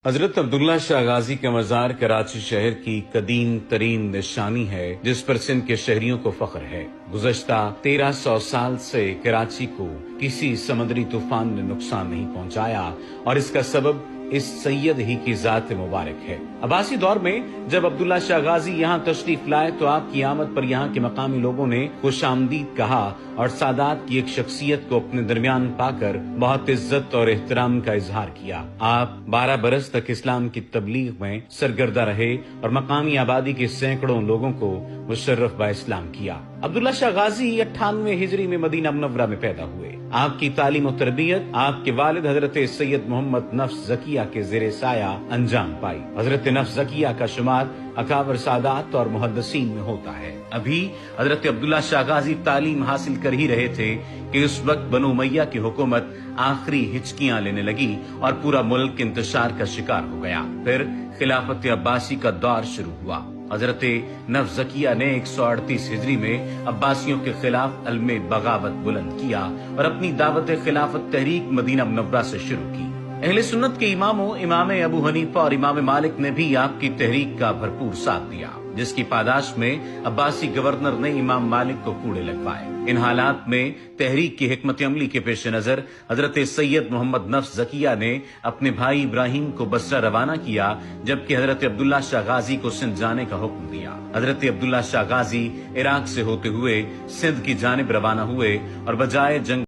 حضرت عبداللہ شاہ غازی کا مزار کراچی شہر کی قدیم ترین نشانی ہے جس پر سندھ کے شہریوں کو فخر ہے۔ گزشتہ 1300 سال سے کراچی کو کسی سمندری طوفان نے نقصان نہیں پہنچایا اور اس کا سبب اس سید ہی کی ذات مبارک ہے۔ عباسی دور میں جب عبداللہ شاہ غازی یہاں تشریف لائے تو آپ کی آمد پر یہاں کے مقامی لوگوں نے خوش آمدید کہا اور سادات کی ایک شخصیت کو اپنے درمیان پا کر بہت عزت اور احترام کا اظہار کیا۔ آپ 12 برس تک اسلام کی تبلیغ میں سرگردہ رہے اور مقامی آبادی کے سینکڑوں لوگوں کو مشرف با اسلام کیا۔ عبداللہ شاہ غازی 98 ہجری میں مدینہ منورہ میں پیدا ہوئے۔ آپ کی تعلیم و تربیت آپ کے والد حضرت سید محمد نفس زکیہ کے زیر سایہ انجام پائی۔ حضرت نفس زکیہ کا شمار اکابر سادات اور محدثین میں ہوتا ہے۔ ابھی حضرت عبداللہ شاہ غازی تعلیم حاصل کر ہی رہے تھے کہ اس وقت بنو امیہ کی حکومت آخری ہچکیاں لینے لگی اور پورا ملک انتشار کا شکار ہو گیا۔ پھر خلافت عباسی کا دور شروع ہوا۔ حضرت نفس زکیہ نے 138 ہجری میں عباسیوں کے خلاف علم بغاوت بلند کیا اور اپنی دعوت خلافت تحریک مدینہ منورہ سے شروع کی۔ اہل سنت کے اماموں امام ابو حنیفہ اور امام مالک نے بھی آپ کی تحریک کا بھرپور ساتھ دیا، جس کی پاداش میں عباسی گورنر نے امام مالک کو کوڑے لگوائے۔ ان حالات میں تحریک کی حکمت عملی کے پیش نظر حضرت سید محمد نفس زکیہ نے اپنے بھائی ابراہیم کو بصرہ روانہ کیا، جبکہ حضرت عبداللہ شاہ غازی کو سندھ جانے کا حکم دیا۔ حضرت عبداللہ شاہ غازی عراق سے ہوتے ہوئے سندھ کی جانب روانہ ہوئے اور بجائے جنگ